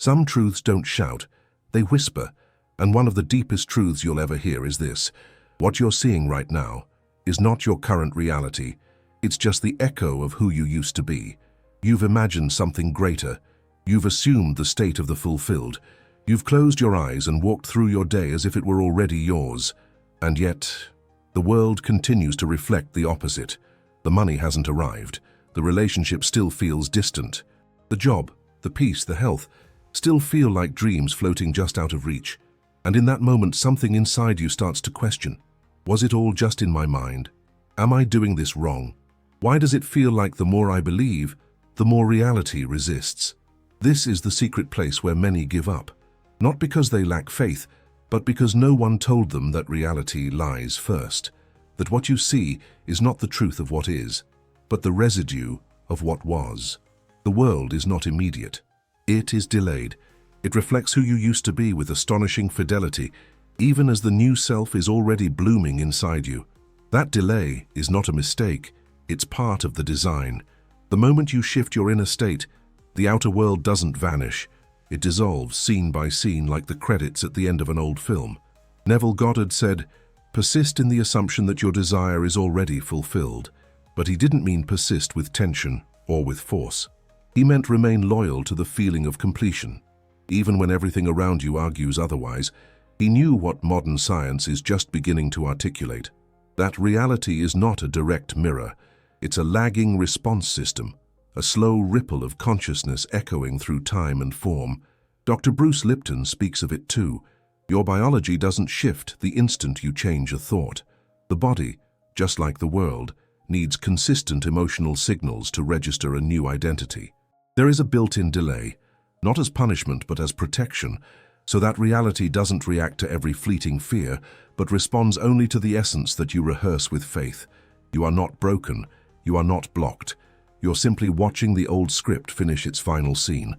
Some truths don't shout, they whisper, and one of the deepest truths you'll ever hear is this: what you're seeing right now is not your current reality, it's just the echo of who you used to be. You've imagined something greater, you've assumed the state of the fulfilled, you've closed your eyes and walked through your day as if it were already yours. And yet, the world continues to reflect the opposite. The money hasn't arrived, the relationship still feels distant, the job, the peace, the health still feel like dreams floating just out of reach. And in that moment, something inside you starts to question. Was it all just in my mind? Am I doing this wrong? Why does it feel like the more I believe, the more reality resists? This is the secret place where many give up, not because they lack faith, but because no one told them that reality lies first, that what you see is not the truth of what is, but the residue of what was. The world is not immediate. It is delayed. It reflects who you used to be with astonishing fidelity, even as the new self is already blooming inside you. That delay is not a mistake, it's part of the design. The moment you shift your inner state, the outer world doesn't vanish. It dissolves scene by scene like the credits at the end of an old film. Neville Goddard said, "Persist in the assumption that your desire is already fulfilled." But he didn't mean persist with tension or with force. He meant remain loyal to the feeling of completion. Even when everything around you argues otherwise, he knew what modern science is just beginning to articulate. That reality is not a direct mirror. It's a lagging response system, a slow ripple of consciousness echoing through time and form. Dr. Bruce Lipton speaks of it too. Your biology doesn't shift the instant you change a thought. The body, just like the world, needs consistent emotional signals to register a new identity. There is a built-in delay, not as punishment but as protection, so that reality doesn't react to every fleeting fear, but responds only to the essence that you rehearse with faith. You are not broken, you are not blocked. You're simply watching the old script finish its final scene,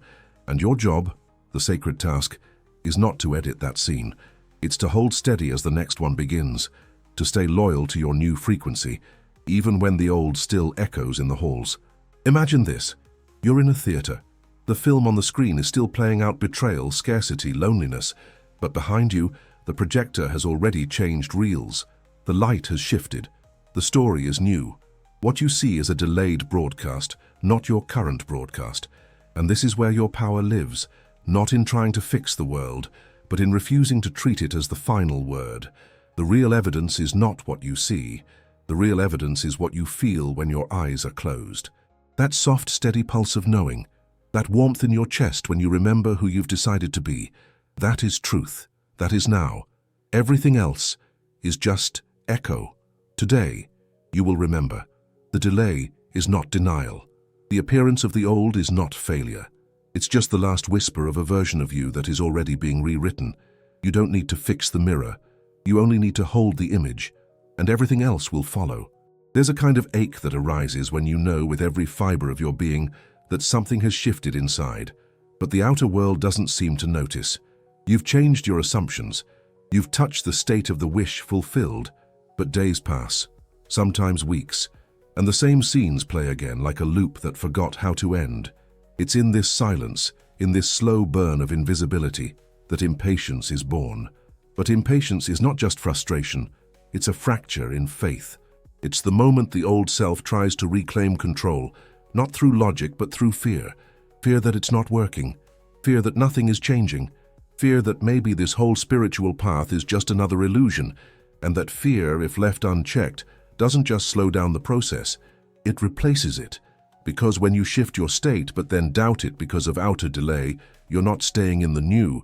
and your job, the sacred task, is not to edit that scene. It's to hold steady as the next one begins, to stay loyal to your new frequency, even when the old still echoes in the halls. Imagine this. You're in a theater. The film on the screen is still playing out betrayal, scarcity, loneliness, but behind you, the projector has already changed reels. The light has shifted. The story is new. What you see is a delayed broadcast, not your current broadcast. And this is where your power lives, not in trying to fix the world, but in refusing to treat it as the final word. The real evidence is not what you see. The real evidence is what you feel when your eyes are closed. That soft, steady pulse of knowing, that warmth in your chest when you remember who you've decided to be, that is truth. That is now. Everything else is just echo. Today, you will remember. The delay is not denial. The appearance of the old is not failure. It's just the last whisper of a version of you that is already being rewritten. You don't need to fix the mirror. You only need to hold the image, and everything else will follow. There's a kind of ache that arises when you know with every fiber of your being that something has shifted inside, but the outer world doesn't seem to notice. You've changed your assumptions. You've touched the state of the wish fulfilled, but days pass, sometimes weeks, and the same scenes play again like a loop that forgot how to end. It's in this silence, in this slow burn of invisibility, that impatience is born. But impatience is not just frustration, it's a fracture in faith. It's the moment the old self tries to reclaim control, not through logic but through fear. Fear that it's not working, fear that nothing is changing, fear that maybe this whole spiritual path is just another illusion, and that fear, if left unchecked, doesn't just slow down the process, it replaces it. Because when you shift your state but then doubt it because of outer delay, you're not staying in the new,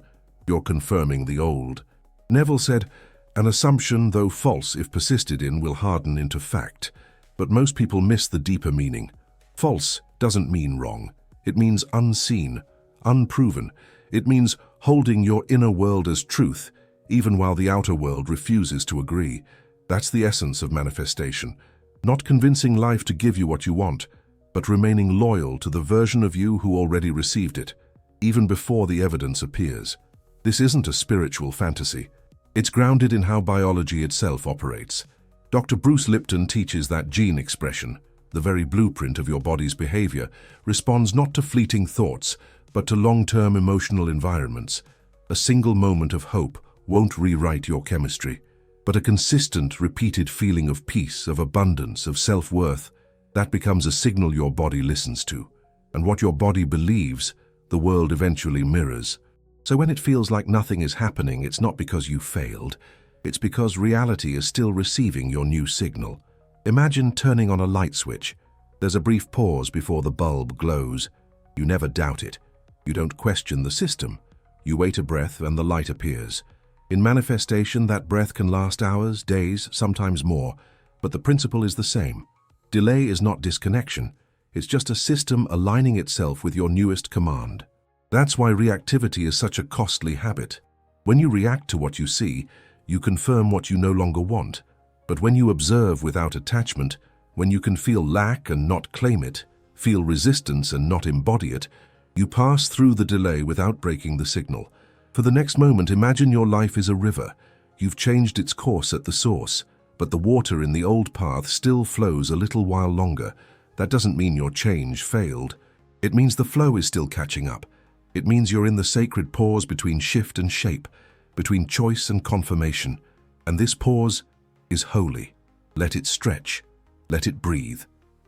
you're confirming the old. Neville said, "An assumption, though false if persisted in, will harden into fact." But most people miss the deeper meaning. False doesn't mean wrong. It means unseen, unproven. It means holding your inner world as truth, even while the outer world refuses to agree. That's the essence of manifestation. Not convincing life to give you what you want, but remaining loyal to the version of you who already received it, even before the evidence appears. This isn't a spiritual fantasy. It's grounded in how biology itself operates. Dr. Bruce Lipton teaches that gene expression, the very blueprint of your body's behavior, responds not to fleeting thoughts, but to long-term emotional environments. A single moment of hope won't rewrite your chemistry, but a consistent, repeated feeling of peace, of abundance, of self-worth, that becomes a signal your body listens to. And what your body believes, the world eventually mirrors. So when it feels like nothing is happening, it's not because you failed. It's because reality is still receiving your new signal. Imagine turning on a light switch. There's a brief pause before the bulb glows. You never doubt it. You don't question the system. You wait a breath and the light appears. In manifestation, that breath can last hours, days, sometimes more, but the principle is the same. Delay is not disconnection. It's just a system aligning itself with your newest command. That's why reactivity is such a costly habit. When you react to what you see, you confirm what you no longer want. But when you observe without attachment, when you can feel lack and not claim it, feel resistance and not embody it, you pass through the delay without breaking the signal. For the next moment, imagine your life is a river. You've changed its course at the source, but the water in the old path still flows a little while longer. That doesn't mean your change failed. It means the flow is still catching up. It means you're in the sacred pause between shift and shape, between choice and confirmation. And this pause is holy. Let it stretch. Let it breathe.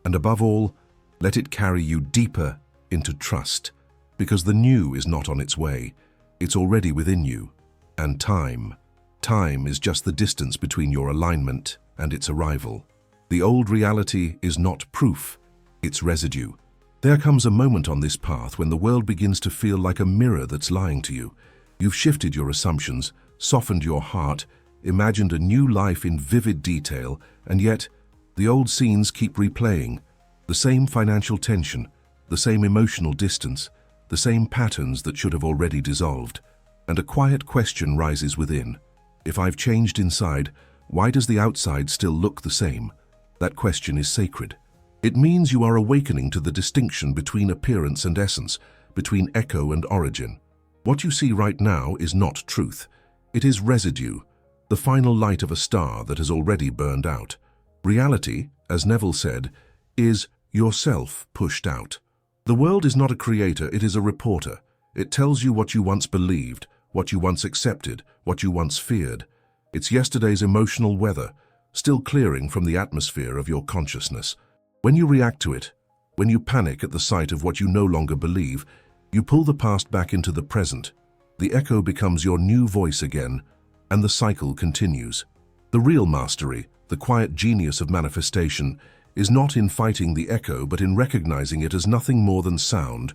And above all, let it carry you deeper into trust. Because the new is not on its way. It's already within you. And time is just the distance between your alignment and its arrival. The old reality is not proof, it's residue. There comes a moment on this path when the world begins to feel like a mirror that's lying to you. You've shifted your assumptions, softened your heart, imagined a new life in vivid detail, and yet the old scenes keep replaying. The same financial tension, the same emotional distance, the same patterns that should have already dissolved. And a quiet question rises within. If I've changed inside, why does the outside still look the same? That question is sacred. It means you are awakening to the distinction between appearance and essence, between echo and origin. What you see right now is not truth. It is residue, the final light of a star that has already burned out. Reality, as Neville said, is yourself pushed out. The world is not a creator, it is a reporter. It tells you what you once believed, what you once accepted, what you once feared. It's yesterday's emotional weather, still clearing from the atmosphere of your consciousness. When you react to it, when you panic at the sight of what you no longer believe, you pull the past back into the present. The echo becomes your new voice again, and the cycle continues. The real mastery, the quiet genius of manifestation, is not in fighting the echo, but in recognizing it as nothing more than sound,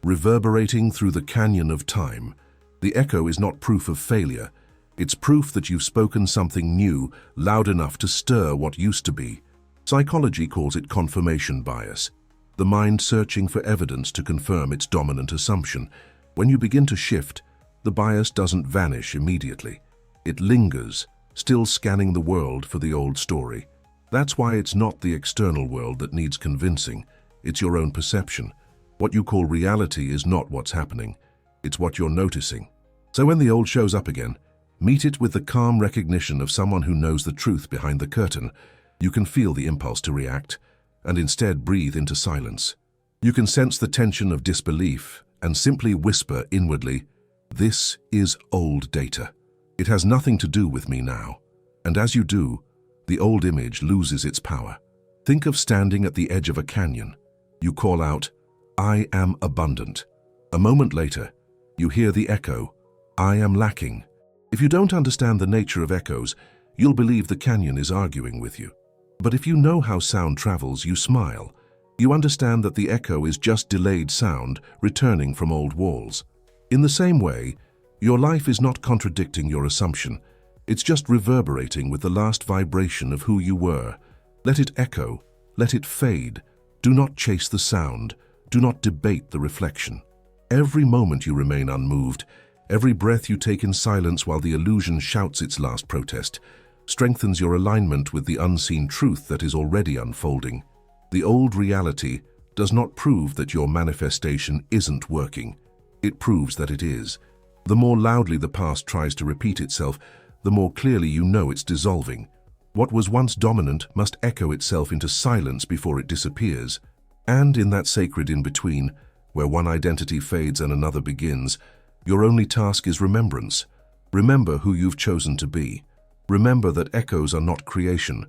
reverberating through the canyon of time. The echo is not proof of failure. It's proof that you've spoken something new, loud enough to stir what used to be. Psychology calls it confirmation bias, the mind searching for evidence to confirm its dominant assumption. When you begin to shift, the bias doesn't vanish immediately. It lingers, still scanning the world for the old story. That's why it's not the external world that needs convincing. It's your own perception. What you call reality is not what's happening. It's what you're noticing. So when the old shows up again, meet it with the calm recognition of someone who knows the truth behind the curtain. You can feel the impulse to react, and instead breathe into silence. You can sense the tension of disbelief and simply whisper inwardly, "This is old data. It has nothing to do with me now." And as you do, the old image loses its power. Think of standing at the edge of a canyon. You call out, "I am abundant." A moment later, you hear the echo, "I am lacking." If you don't understand the nature of echoes, you'll believe the canyon is arguing with you. But if you know how sound travels, you smile. You understand that the echo is just delayed sound returning from old walls. In the same way, your life is not contradicting your assumption. It's just reverberating with the last vibration of who you were. Let it echo, let it fade. Do not chase the sound. Do not debate the reflection. Every moment you remain unmoved, every breath you take in silence while the illusion shouts its last protest, strengthens your alignment with the unseen truth that is already unfolding. The old reality does not prove that your manifestation isn't working. It proves that it is. The more loudly the past tries to repeat itself, the more clearly you know it's dissolving. What was once dominant must echo itself into silence before it disappears. And in that sacred in-between, where one identity fades and another begins, your only task is remembrance. Remember who you've chosen to be. Remember that echoes are not creation.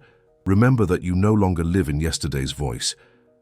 Remember that you no longer live in yesterday's voice.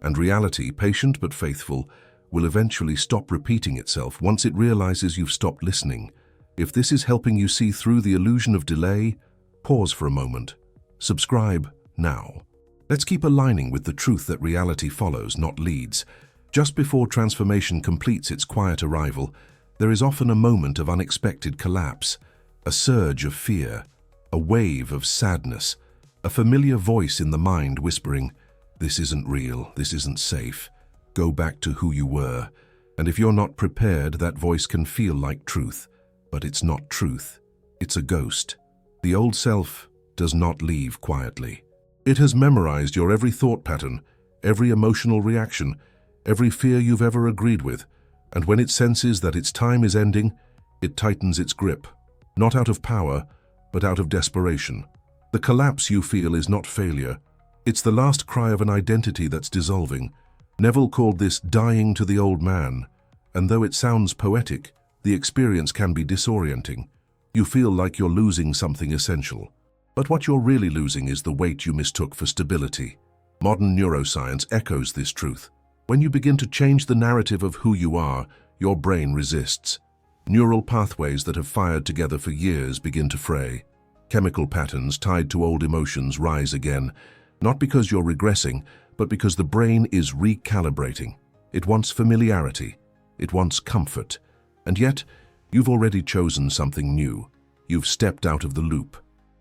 And reality, patient but faithful, will eventually stop repeating itself once it realizes you've stopped listening. If this is helping you see through the illusion of delay, pause for a moment. Subscribe now. Let's keep aligning with the truth that reality follows, not leads. Just before transformation completes its quiet arrival, there is often a moment of unexpected collapse, a surge of fear, a wave of sadness, a familiar voice in the mind whispering, "This isn't real, this isn't safe. Go back to who you were." And if you're not prepared, that voice can feel like truth. But it's not truth. It's a ghost. The old self does not leave quietly. It has memorized your every thought pattern, every emotional reaction, every fear you've ever agreed with. And when it senses that its time is ending, it tightens its grip, not out of power, but out of desperation. The collapse you feel is not failure. It's the last cry of an identity that's dissolving. Neville called this dying to the old man. And though it sounds poetic, the experience can be disorienting. You feel like you're losing something essential. But what you're really losing is the weight you mistook for stability. Modern neuroscience echoes this truth. When you begin to change the narrative of who you are, your brain resists. Neural pathways that have fired together for years begin to fray. Chemical patterns tied to old emotions rise again, not because you're regressing, but because the brain is recalibrating. It wants familiarity. It wants comfort. And yet, you've already chosen something new. You've stepped out of the loop.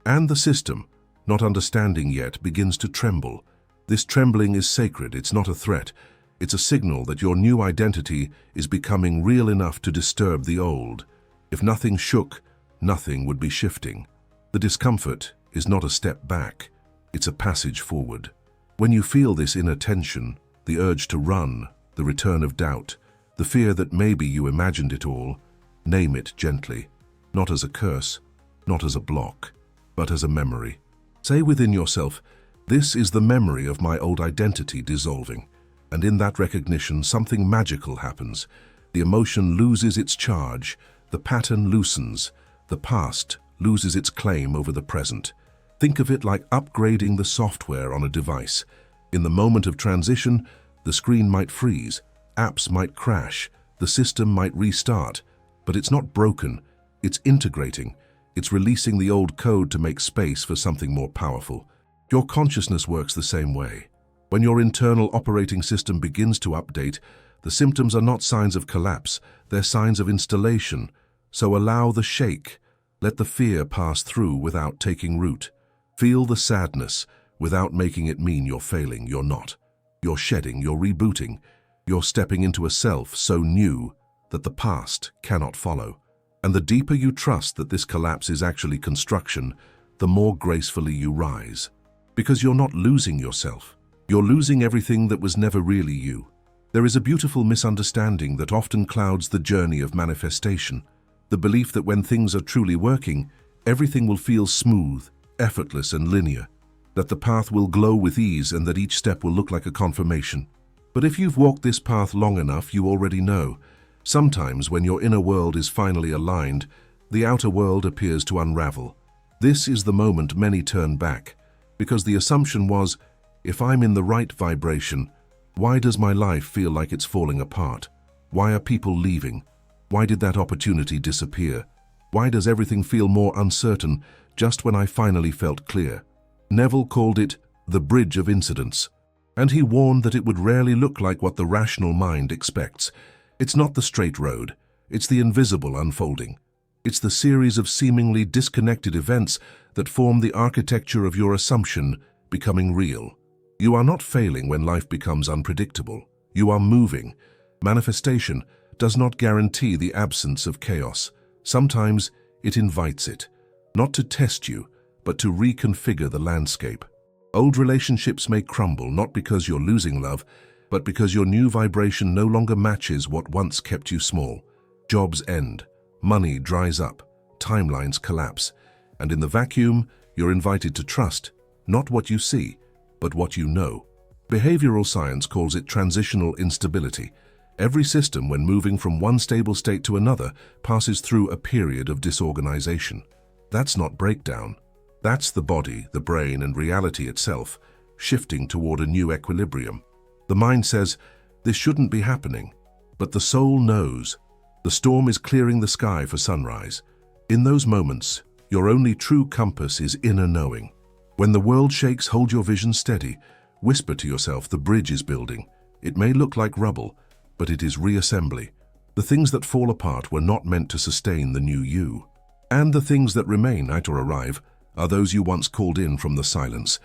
And the system, not understanding yet, begins to tremble. This trembling is sacred. It's not a threat. It's a signal that your new identity is becoming real enough to disturb the old. If nothing shook, nothing would be shifting. The discomfort is not a step back. It's a passage forward. When you feel this inner tension, the urge to run, the return of doubt, the fear that maybe you imagined it all, name it gently. Not as a curse, not as a block, but as a memory. Say within yourself, "This is the memory of my old identity dissolving." And in that recognition, something magical happens. The emotion loses its charge, the pattern loosens, the past loses its claim over the present. Think of it like upgrading the software on a device. In the moment of transition, the screen might freeze, apps might crash, the system might restart, but it's not broken, it's integrating. It's releasing the old code to make space for something more powerful. Your consciousness works the same way. When your internal operating system begins to update, the symptoms are not signs of collapse, they're signs of installation. So allow the shake. Let the fear pass through without taking root. Feel the sadness without making it mean you're failing. You're not. You're shedding, you're rebooting. You're stepping into a self so new that the past cannot follow. And the deeper you trust that this collapse is actually construction, the more gracefully you rise. Because you're not losing yourself. You're losing everything that was never really you. There is a beautiful misunderstanding that often clouds the journey of manifestation. The belief that when things are truly working, everything will feel smooth, effortless and linear. That the path will glow with ease and that each step will look like a confirmation. But if you've walked this path long enough, you already know. Sometimes when your inner world is finally aligned, the outer world appears to unravel. This is the moment many turn back, because the assumption was, if I'm in the right vibration, why does my life feel like it's falling apart? Why are people leaving? Why did that opportunity disappear? Why does everything feel more uncertain just when I finally felt clear? Neville called it the bridge of incidents, and he warned that it would rarely look like what the rational mind expects. It's not the straight road, it's the invisible unfolding. It's the series of seemingly disconnected events that form the architecture of your assumption becoming real. You are not failing when life becomes unpredictable. You are moving. Manifestation does not guarantee the absence of chaos. Sometimes it invites it, not to test you, but to reconfigure the landscape. Old relationships may crumble, not because you're losing love, but because your new vibration no longer matches what once kept you small. Jobs end, money dries up, timelines collapse, and in the vacuum, you're invited to trust, not what you see, but what you know. Behavioral science calls it transitional instability. Every system, when moving from one stable state to another, passes through a period of disorganization. That's not breakdown. That's the body, the brain, and reality itself shifting toward a new equilibrium. The mind says, this shouldn't be happening, but the soul knows. The storm is clearing the sky for sunrise. In those moments, your only true compass is inner knowing. When the world shakes, hold your vision steady. Whisper to yourself, the bridge is building. It may look like rubble, but it is reassembly. The things that fall apart were not meant to sustain the new you. And the things that remain, or arrive, are those you once called in from the silence.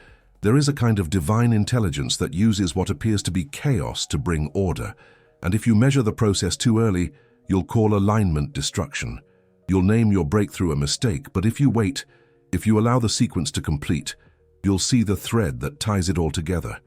There is a kind of divine intelligence that uses what appears to be chaos to bring order. And if you measure the process too early, you'll call alignment destruction. You'll name your breakthrough a mistake, but if you wait, if you allow the sequence to complete, you'll see the thread that ties it all together.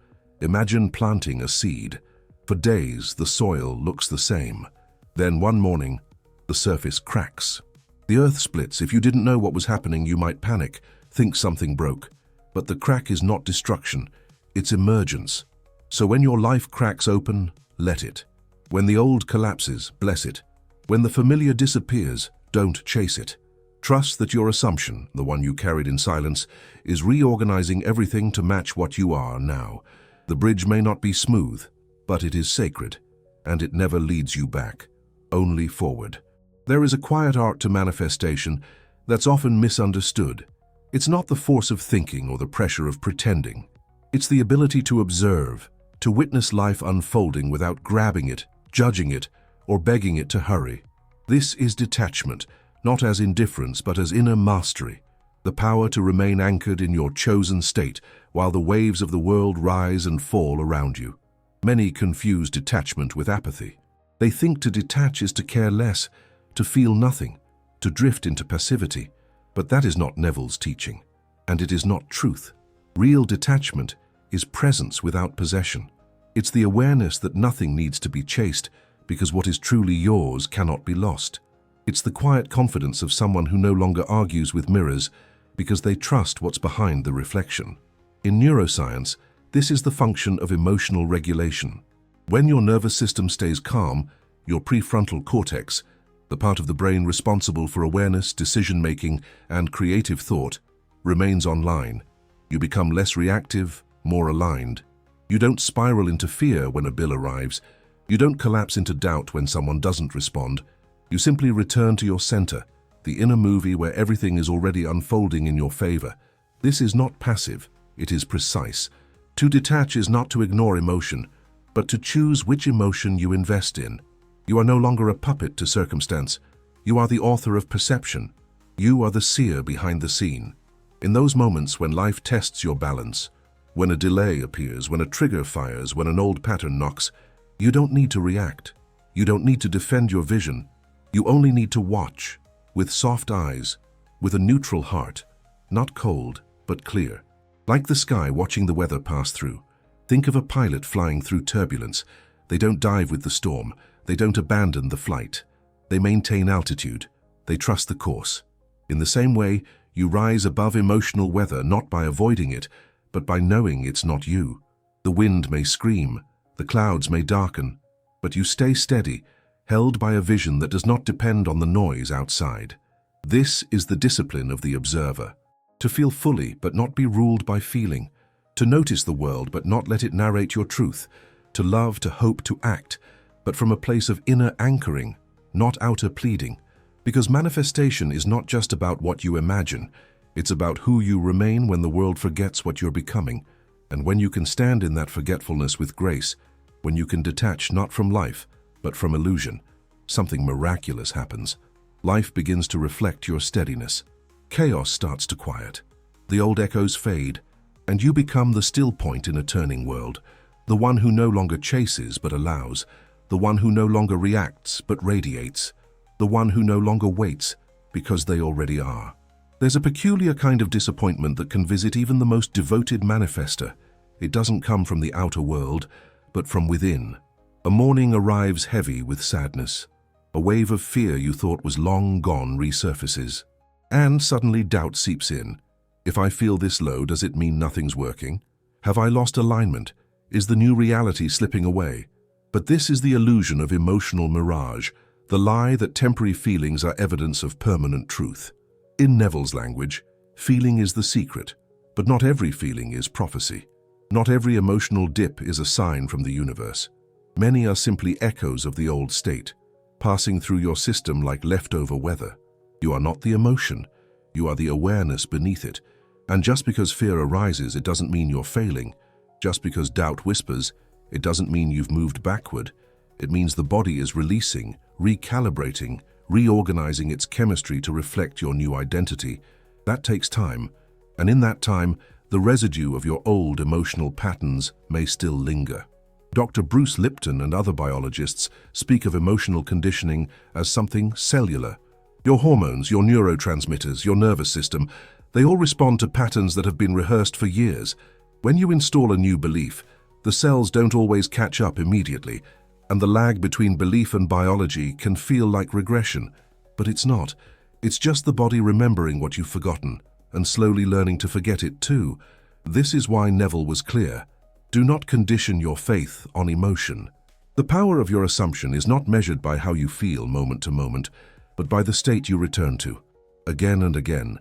Imagine planting a seed. For days, the soil looks the same. Then one morning, the surface cracks. The earth splits. If you didn't know what was happening, you might panic, think something broke. But the crack is not destruction, it's emergence. So when your life cracks open, let it. When the old collapses, bless it. When the familiar disappears, don't chase it. Trust that your assumption, the one you carried in silence, is reorganizing everything to match what you are now. The bridge may not be smooth, but it is sacred, and it never leads you back, only forward. There is a quiet art to manifestation that's often misunderstood. It's not the force of thinking or the pressure of pretending. It's the ability to observe, to witness life unfolding without grabbing it, judging it, or begging it to hurry. This is detachment, not as indifference but as inner mastery, the power to remain anchored in your chosen state while the waves of the world rise and fall around you. Many confuse detachment with apathy. They think to detach is to care less, to feel nothing, to drift into passivity. But that is not Neville's teaching, and it is not truth. Real detachment is presence without possession. It's the awareness that nothing needs to be chased because what is truly yours cannot be lost. It's the quiet confidence of someone who no longer argues with mirrors because they trust what's behind the reflection. In neuroscience, this is the function of emotional regulation. When your nervous system stays calm, your prefrontal cortex, the part of the brain responsible for awareness, decision-making, and creative thought, remains online. You become less reactive, more aligned. You don't spiral into fear when a bill arrives. You don't collapse into doubt when someone doesn't respond. You simply return to your center, the inner movie where everything is already unfolding in your favor. This is not passive, it is precise. To detach is not to ignore emotion, but to choose which emotion you invest in. You are no longer a puppet to circumstance. You are the author of perception. You are the seer behind the scene. In those moments when life tests your balance, when a delay appears, when a trigger fires, when an old pattern knocks, you don't need to react. You don't need to defend your vision. You only need to watch, with soft eyes, with a neutral heart, not cold, but clear. Like the sky watching the weather pass through. Think of a pilot flying through turbulence. They don't dive with the storm. They don't abandon the flight. They maintain altitude. They trust the course. In the same way, you rise above emotional weather not by avoiding it, but by knowing it's not you. The wind may scream, the clouds may darken, but you stay steady, held by a vision that does not depend on the noise outside. This is the discipline of the observer. To feel fully but not be ruled by feeling. To notice the world but not let it narrate your truth. To love, to hope, to act, but from a place of inner anchoring, not outer pleading. Because manifestation is not just about what you imagine, it's about who you remain when the world forgets what you're becoming. And when you can stand in that forgetfulness with grace, when you can detach not from life, but from illusion, something miraculous happens. Life begins to reflect your steadiness. Chaos starts to quiet. The old echoes fade, and you become the still point in a turning world, the one who no longer chases but allows, the one who no longer reacts but radiates, the one who no longer waits because they already are. There's a peculiar kind of disappointment that can visit even the most devoted manifester. It doesn't come from the outer world, but from within. A morning arrives heavy with sadness. A wave of fear you thought was long gone resurfaces. And suddenly doubt seeps in. If I feel this low, does it mean nothing's working? Have I lost alignment? Is the new reality slipping away? But this is the illusion of emotional mirage, the lie that temporary feelings are evidence of permanent truth. In Neville's language, feeling is the secret, but not every feeling is prophecy. Not every emotional dip is a sign from the universe. Many are simply echoes of the old state, passing through your system like leftover weather. You are not the emotion, you are the awareness beneath it. And just because fear arises, it doesn't mean you're failing. Just because doubt whispers, it doesn't mean you've moved backward. It means the body is releasing, recalibrating, reorganizing its chemistry to reflect your new identity. That takes time, and in that time, the residue of your old emotional patterns may still linger. Dr. Bruce Lipton and other biologists speak of emotional conditioning as something cellular. Your hormones, your neurotransmitters, your nervous system, they all respond to patterns that have been rehearsed for years. When you install a new belief, the cells don't always catch up immediately, and the lag between belief and biology can feel like regression. But it's not. It's just the body remembering what you've forgotten, and slowly learning to forget it too. This is why Neville was clear. Do not condition your faith on emotion. The power of your assumption is not measured by how you feel moment to moment, but by the state you return to, again and again,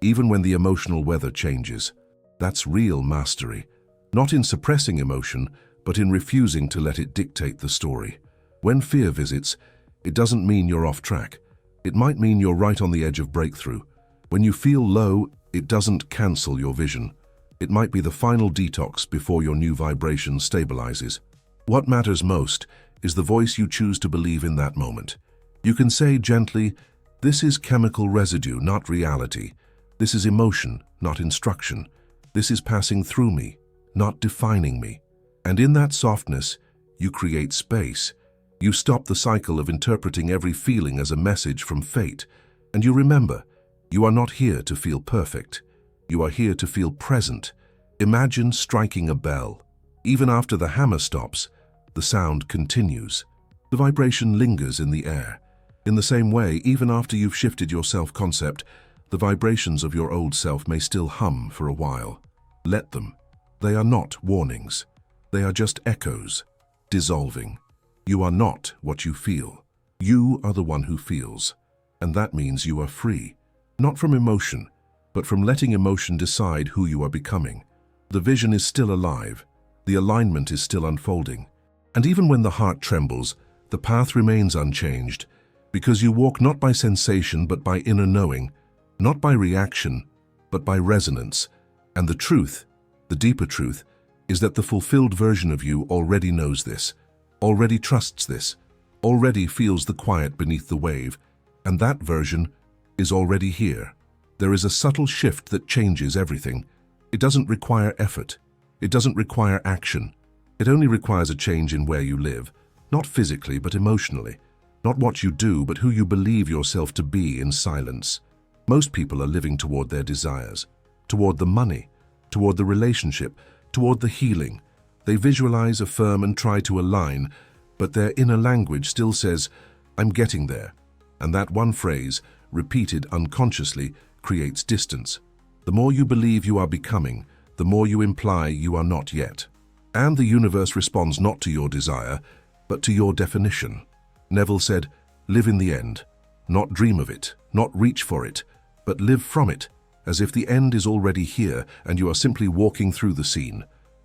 even when the emotional weather changes. That's real mastery, not in suppressing emotion, but in refusing to let it dictate the story. When fear visits, it doesn't mean you're off track. It might mean you're right on the edge of breakthrough. When you feel low, it doesn't cancel your vision. It might be the final detox before your new vibration stabilizes. What matters most is the voice you choose to believe in that moment. You can say gently, "This is chemical residue, not reality. This is emotion, not instruction. This is passing through me, not defining me." And in that softness, you create space. You stop the cycle of interpreting every feeling as a message from fate. And you remember, you are not here to feel perfect. You are here to feel present. Imagine striking a bell. Even after the hammer stops, the sound continues. The vibration lingers in the air. In the same way, even after you've shifted your self-concept, the vibrations of your old self may still hum for a while. Let them. They are not warnings. They are just echoes, dissolving. You are not what you feel. You are the one who feels. And that means you are free, not from emotion, but from letting emotion decide who you are becoming. The vision is still alive. The alignment is still unfolding. And even when the heart trembles, the path remains unchanged, because you walk not by sensation but by inner knowing, not by reaction, but by resonance. And the truth, the deeper truth, is that the fulfilled version of you already knows this, already trusts this, already feels the quiet beneath the wave, and that version is already here. There is a subtle shift that changes everything. It doesn't require effort. It doesn't require action. It only requires a change in where you live, not physically but emotionally, not what you do but who you believe yourself to be in silence. Most people are living toward their desires, toward the money, toward the relationship, toward the healing. They visualize, affirm, and try to align, but their inner language still says, "I'm getting there." And that one phrase, repeated unconsciously, creates distance. The more you believe you are becoming, the more you imply you are not yet. And the universe responds not to your desire, but to your definition. Neville said, "Live in the end. Not dream of it, not reach for it, but live from it, as if the end is already here and you are simply walking through the scene."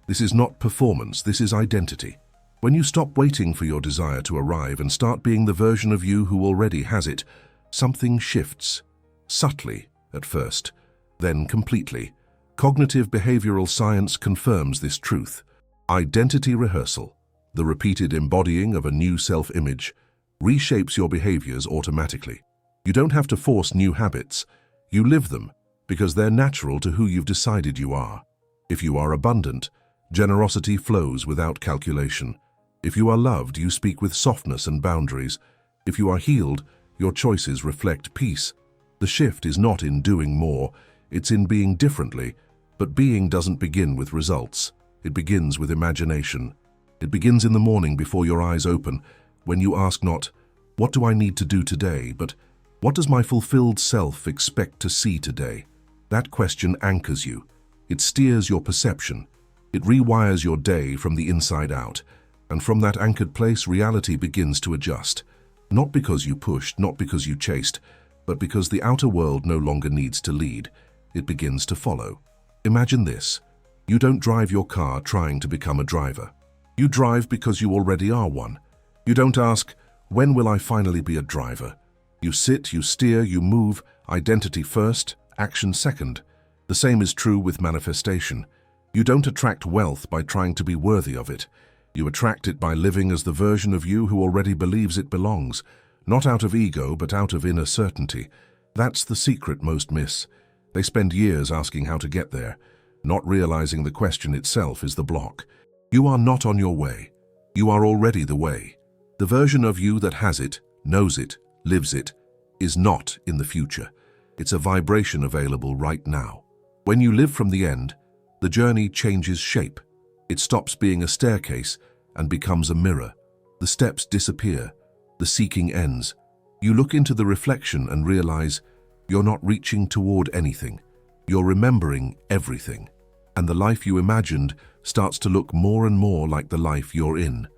This is not performance, this is identity. When you stop waiting for your desire to arrive and start being the version of you who already has it, something shifts. Subtly at first, then completely. Cognitive behavioral science confirms this truth. Identity rehearsal, the repeated embodying of a new self-image, reshapes your behaviors automatically. You don't have to force new habits. You live them because they're natural to who you've decided you are. If you are abundant, generosity flows without calculation. If you are loved, you speak with softness and boundaries. If you are healed, your choices reflect peace. The shift is not in doing more, it's in being differently. But being doesn't begin with results. It begins with imagination. It begins in the morning before your eyes open, when you ask not, "What do I need to do today?" but "What does my fulfilled self expect to see today?" That question anchors you. It steers your perception. It rewires your day from the inside out. And from that anchored place, reality begins to adjust. Not because you pushed, not because you chased, but because the outer world no longer needs to lead. It begins to follow. Imagine this. You don't drive your car trying to become a driver. You drive because you already are one. You don't ask, when will I finally be a driver? You sit, you steer, you move, identity first, action second. The same is true with manifestation. You don't attract wealth by trying to be worthy of it. You attract it by living as the version of you who already believes it belongs, not out of ego, but out of inner certainty. That's the secret most miss. They spend years asking how to get there, not realizing the question itself is the block. You are not on your way. You are already the way. The version of you that has it, knows it, lives it, is not in the future. It's a vibration available right now. When you live from the end, the journey changes shape. It stops being a staircase and becomes a mirror. The steps disappear. The seeking ends. You look into the reflection and realize you're not reaching toward anything. You're remembering everything. And the life you imagined starts to look more and more like the life you're in.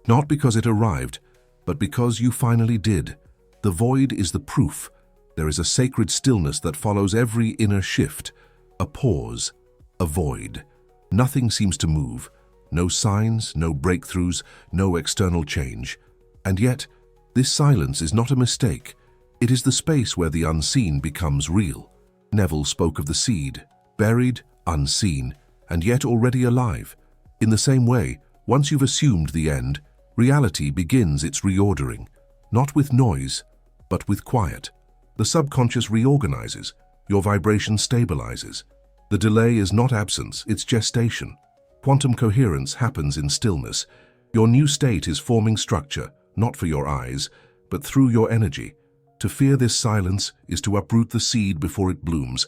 Not because it arrived, but because you finally did. The void is the proof. There is a sacred stillness that follows every inner shift. A pause. A void. Nothing seems to move. No signs, no breakthroughs, no external change. And yet, this silence is not a mistake. It is the space where the unseen becomes real. Neville spoke of the seed, buried, unseen, and yet already alive. In the same way, once you've assumed the end, reality begins its reordering, not with noise, but with quiet. The subconscious reorganizes, your vibration stabilizes. The delay is not absence, it's gestation. Quantum coherence happens in stillness. Your new state is forming structure, not for your eyes, but through your energy. To fear this silence is to uproot the seed before it blooms.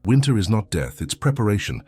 Winter is not death, it's preparation.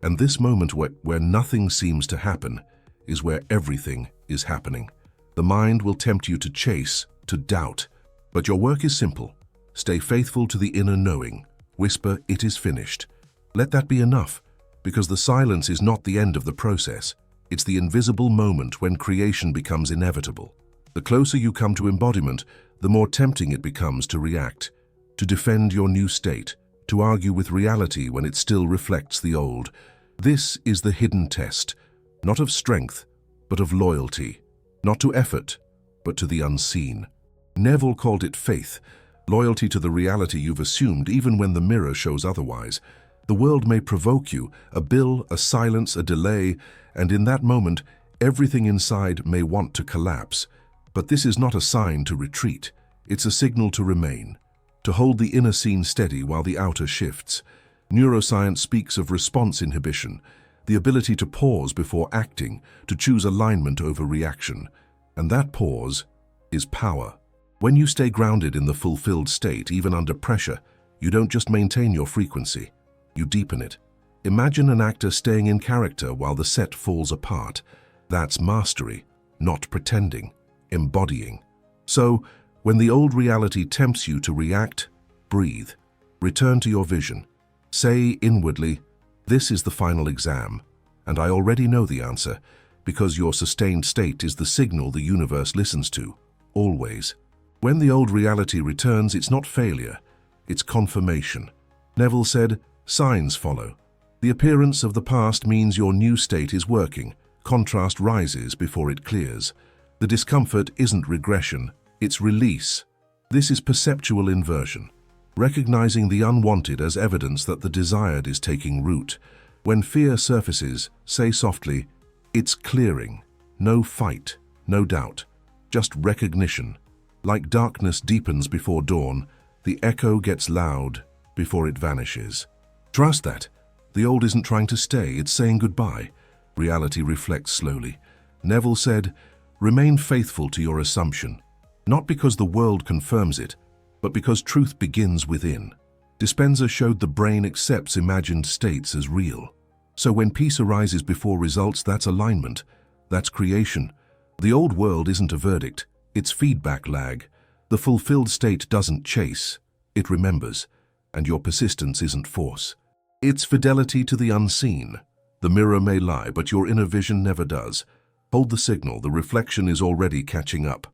And this moment where nothing seems to happen is where everything is happening. The mind will tempt you to chase, to doubt. But your work is simple. Stay faithful to the inner knowing. Whisper, it is finished. Let that be enough, because the silence is not the end of the process. It's the invisible moment when creation becomes inevitable. The closer you come to embodiment, the more tempting it becomes to react, to defend your new state, to argue with reality when it still reflects the old. This is the hidden test, not of strength, but of loyalty, not to effort, but to the unseen. Neville called it faith, loyalty to the reality you've assumed even when the mirror shows otherwise. The world may provoke you, a bill, a silence, a delay, and in that moment, everything inside may want to collapse. But this is not a sign to retreat. It's a signal to remain, to hold the inner scene steady while the outer shifts. Neuroscience speaks of response inhibition, the ability to pause before acting, to choose alignment over reaction. And that pause is power. When you stay grounded in the fulfilled state, even under pressure, you don't just maintain your frequency. You deepen it. Imagine an actor staying in character while the set falls apart. That's mastery, not pretending, embodying. So, when the old reality tempts you to react, breathe. Return to your vision. Say inwardly, this is the final exam, and I already know the answer, because your sustained state is the signal the universe listens to, always. When the old reality returns, it's not failure, it's confirmation. Neville said, signs follow. The appearance of the past means your new state is working. Contrast rises before it clears. The discomfort isn't regression, it's release. This is perceptual inversion, recognizing the unwanted as evidence that the desired is taking root. When fear surfaces, say softly, it's clearing. No fight, no doubt, just recognition. Like darkness deepens before dawn, the echo gets loud before it vanishes. Trust that. The old isn't trying to stay, it's saying goodbye. Reality reflects slowly. Neville said, remain faithful to your assumption, not because the world confirms it, but because truth begins within. Dispenza showed the brain accepts imagined states as real. So when peace arises before results, that's alignment, that's creation. The old world isn't a verdict, it's feedback lag. The fulfilled state doesn't chase, it remembers, and your persistence isn't force. It's fidelity to the unseen. The mirror may lie, but your inner vision never does. Hold the signal, the reflection is already catching up.